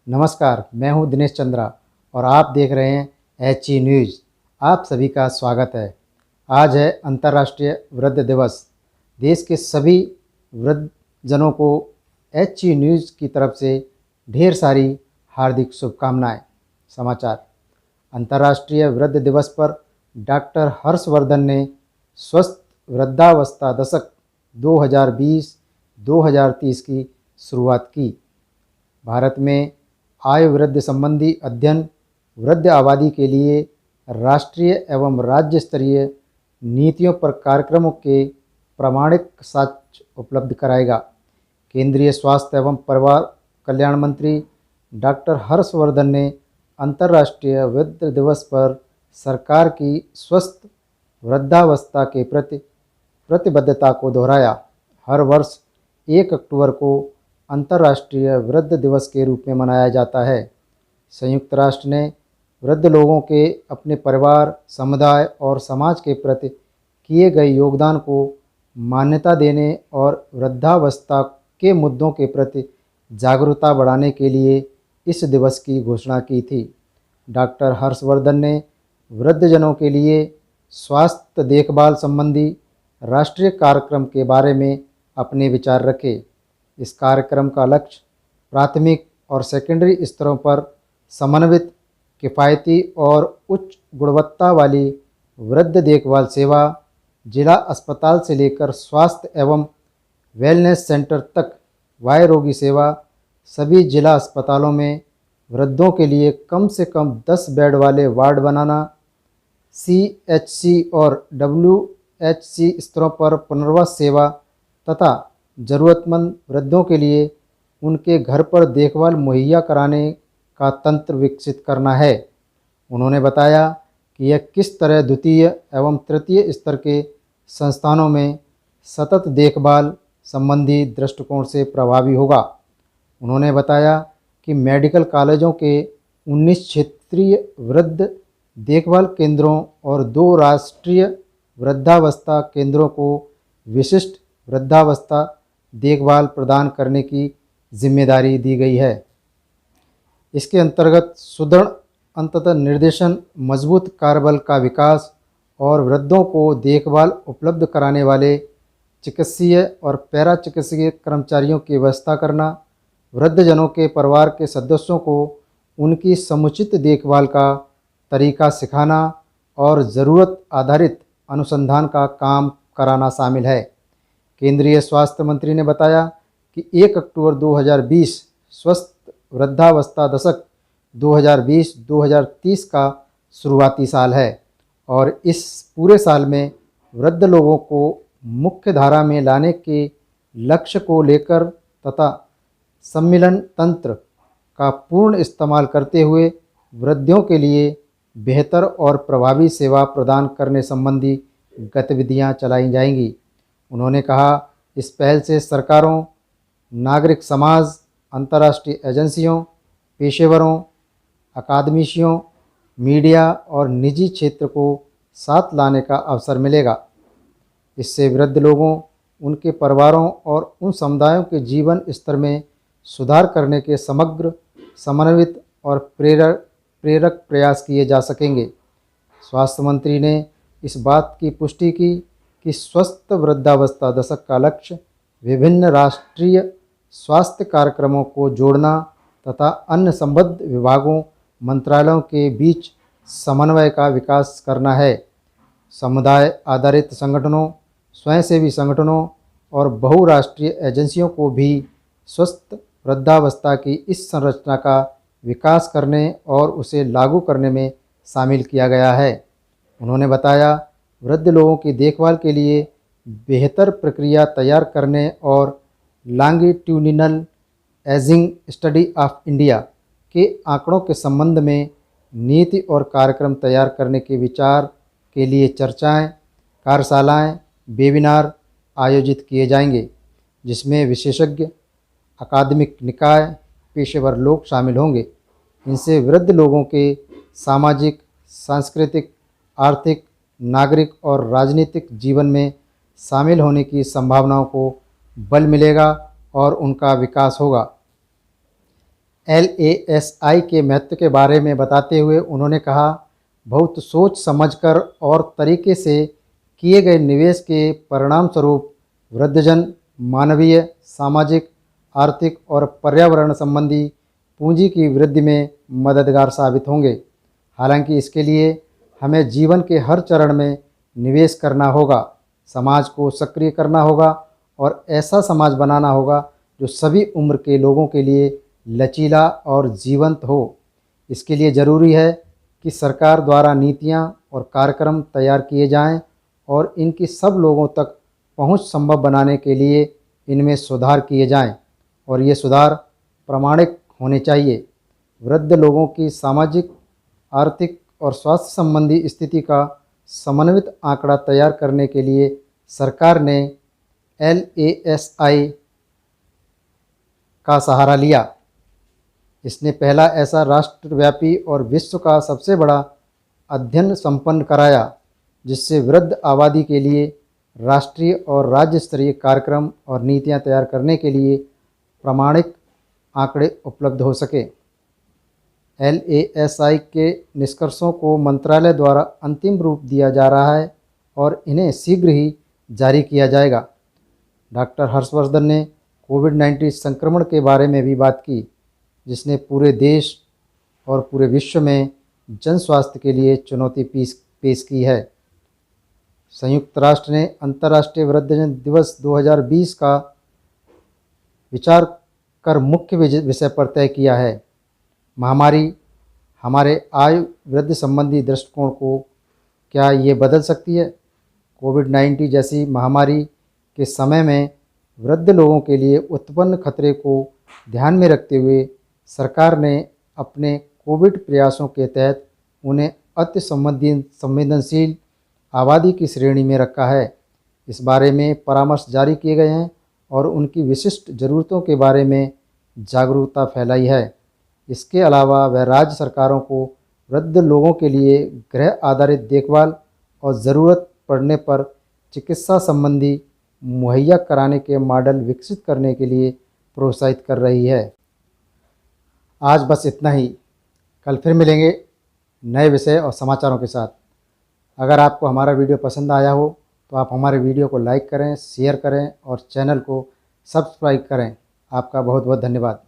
नमस्कार, मैं हूं दिनेश चंद्रा और आप देख रहे हैं एचई न्यूज़। आप सभी का स्वागत है। आज है अंतर्राष्ट्रीय वृद्ध दिवस। देश के सभी वृद्धजनों को एचई न्यूज़ की तरफ से ढेर सारी हार्दिक शुभकामनाएं। समाचार। अंतर्राष्ट्रीय वृद्ध दिवस पर डॉक्टर हर्षवर्धन ने स्वस्थ वृद्धावस्था दशक 2020-2030 की शुरुआत की। भारत में आयु वृद्धि संबंधी अध्ययन वृद्ध आबादी के लिए राष्ट्रीय एवं राज्य स्तरीय नीतियों पर कार्यक्रमों के प्रामाणिक साक्ष्य उपलब्ध कराएगा। केंद्रीय स्वास्थ्य एवं परिवार कल्याण मंत्री डॉक्टर हर्षवर्धन ने अंतर्राष्ट्रीय वृद्ध दिवस पर सरकार की स्वस्थ वृद्धावस्था के प्रति प्रतिबद्धता को दोहराया। हर वर्ष 1 अक्टूबर को अंतर्राष्ट्रीय वृद्ध दिवस के रूप में मनाया जाता है। संयुक्त राष्ट्र ने वृद्ध लोगों के अपने परिवार, समुदाय और समाज के प्रति किए गए योगदान को मान्यता देने और वृद्धावस्था के मुद्दों के प्रति जागरूकता बढ़ाने के लिए इस दिवस की घोषणा की थी। डॉक्टर हर्षवर्धन ने वृद्धजनों के लिए स्वास्थ्य देखभाल संबंधी राष्ट्रीय कार्यक्रम के बारे में अपने विचार रखे। इस कार्यक्रम का लक्ष्य प्राथमिक और सेकेंडरी स्तरों पर समन्वित, किफ़ायती और उच्च गुणवत्ता वाली वृद्ध देखभाल सेवा, जिला अस्पताल से लेकर स्वास्थ्य एवं वेलनेस सेंटर तक वाह्य रोगी सेवा, सभी जिला अस्पतालों में वृद्धों के लिए कम से कम 10 बेड वाले वार्ड बनाना, CHC और WHC स्तरों पर पुनर्वास सेवा तथा ज़रूरतमंद वृद्धों के लिए उनके घर पर देखभाल मुहैया कराने का तंत्र विकसित करना है। उन्होंने बताया कि यह किस तरह द्वितीय एवं तृतीय स्तर के संस्थानों में सतत देखभाल संबंधी दृष्टिकोण से प्रभावी होगा। उन्होंने बताया कि मेडिकल कॉलेजों के 19 क्षेत्रीय वृद्ध देखभाल केंद्रों और 2 राष्ट्रीय वृद्धावस्था केंद्रों को विशिष्ट वृद्धावस्था देखभाल प्रदान करने की जिम्मेदारी दी गई है। इसके अंतर्गत सुदृढ़ अंततः निर्देशन, मजबूत कार्यबल का विकास और वृद्धों को देखभाल उपलब्ध कराने वाले चिकित्सीय और पैरा चिकित्सीय कर्मचारियों की व्यवस्था करना, वृद्धजनों के परिवार के सदस्यों को उनकी समुचित देखभाल का तरीका सिखाना और ज़रूरत आधारित अनुसंधान का काम कराना शामिल है। केंद्रीय स्वास्थ्य मंत्री ने बताया कि 1 अक्टूबर 2020 स्वस्थ वृद्धावस्था दशक 2020-2030 का शुरुआती साल है और इस पूरे साल में वृद्ध लोगों को मुख्य धारा में लाने के लक्ष्य को लेकर तथा सम्मिलन तंत्र का पूर्ण इस्तेमाल करते हुए वृद्धों के लिए बेहतर और प्रभावी सेवा प्रदान करने संबंधी गतिविधियां चलाई जाएंगी। उन्होंने कहा, इस पहल से सरकारों, नागरिक समाज, अंतर्राष्ट्रीय एजेंसियों, पेशेवरों, अकादमिशियों, मीडिया और निजी क्षेत्र को साथ लाने का अवसर मिलेगा। इससे वृद्ध लोगों, उनके परिवारों और उन समुदायों के जीवन स्तर में सुधार करने के समग्र, समन्वित और प्रेरक प्रयास किए जा सकेंगे। स्वास्थ्य मंत्री ने इस बात की पुष्टि की कि स्वस्थ वृद्धावस्था दशक का लक्ष्य विभिन्न राष्ट्रीय स्वास्थ्य कार्यक्रमों को जोड़ना तथा अन्य संबद्ध विभागों, मंत्रालयों के बीच समन्वय का विकास करना है। समुदाय आधारित संगठनों, स्वयंसेवी संगठनों और बहुराष्ट्रीय एजेंसियों को भी स्वस्थ वृद्धावस्था की इस संरचना का विकास करने और उसे लागू करने में शामिल किया गया है। उन्होंने बताया, वृद्ध लोगों की देखभाल के लिए बेहतर प्रक्रिया तैयार करने और longitudinal ageing study of India के आंकड़ों के संबंध में नीति और कार्यक्रम तैयार करने के विचार के लिए चर्चाएं, कार्यशालाएं, वेबिनार आयोजित किए जाएंगे, जिसमें विशेषज्ञ, अकादमिक निकाय, पेशेवर लोग शामिल होंगे। इनसे वृद्ध लोगों के सामाजिक, सांस्कृतिक, आर्थिक, नागरिक और राजनीतिक जीवन में शामिल होने की संभावनाओं को बल मिलेगा और उनका विकास होगा। LASI के महत्व के बारे में बताते हुए उन्होंने कहा, बहुत सोच समझकर और तरीके से किए गए निवेश के परिणाम स्वरूप वृद्धजन मानवीय, सामाजिक, आर्थिक और पर्यावरण संबंधी पूंजी की वृद्धि में मददगार साबित होंगे। हालांकि इसके लिए हमें जीवन के हर चरण में निवेश करना होगा, समाज को सक्रिय करना होगा और ऐसा समाज बनाना होगा जो सभी उम्र के लोगों के लिए लचीला और जीवंत हो। इसके लिए ज़रूरी है कि सरकार द्वारा नीतियां और कार्यक्रम तैयार किए जाएं और इनकी सब लोगों तक पहुंच संभव बनाने के लिए इनमें सुधार किए जाएं और ये सुधार प्रामाणिक होने चाहिए। वृद्ध लोगों की सामाजिक, आर्थिक और स्वास्थ्य संबंधी स्थिति का समन्वित आंकड़ा तैयार करने के लिए सरकार ने LASI का सहारा लिया। इसने पहला ऐसा राष्ट्रव्यापी और विश्व का सबसे बड़ा अध्ययन संपन्न कराया जिससे वृद्ध आबादी के लिए राष्ट्रीय और राज्य स्तरीय कार्यक्रम और नीतियां तैयार करने के लिए प्रामाणिक आंकड़े उपलब्ध हो सके। LASI के निष्कर्षों को मंत्रालय द्वारा अंतिम रूप दिया जा रहा है और इन्हें शीघ्र ही जारी किया जाएगा। डॉक्टर हर्षवर्धन ने कोविड-19 संक्रमण के बारे में भी बात की, जिसने पूरे देश और पूरे विश्व में जन स्वास्थ्य के लिए चुनौती पेश की है। संयुक्त राष्ट्र ने अंतर्राष्ट्रीय वृद्धजन दिवस 2020 का विचार कर मुख्य विषय पर तय किया है। महामारी हमारे आयु वृद्धि संबंधी दृष्टिकोण को क्या ये बदल सकती है? कोविड-19 जैसी महामारी के समय में वृद्ध लोगों के लिए उत्पन्न खतरे को ध्यान में रखते हुए सरकार ने अपने कोविड प्रयासों के तहत उन्हें अति संवेदनशील आबादी की श्रेणी में रखा है। इस बारे में परामर्श जारी किए गए हैं और उनकी विशिष्ट ज़रूरतों के बारे में जागरूकता फैलाई है। इसके अलावा वह राज्य सरकारों को वृद्ध लोगों के लिए गृह आधारित देखभाल और ज़रूरत पड़ने पर चिकित्सा संबंधी मुहैया कराने के मॉडल विकसित करने के लिए प्रोत्साहित कर रही है। आज बस इतना ही। कल फिर मिलेंगे नए विषय और समाचारों के साथ। अगर आपको हमारा वीडियो पसंद आया हो तो आप हमारे वीडियो को लाइक करें, शेयर करें और चैनल को सब्सक्राइब करें। आपका बहुत बहुत धन्यवाद।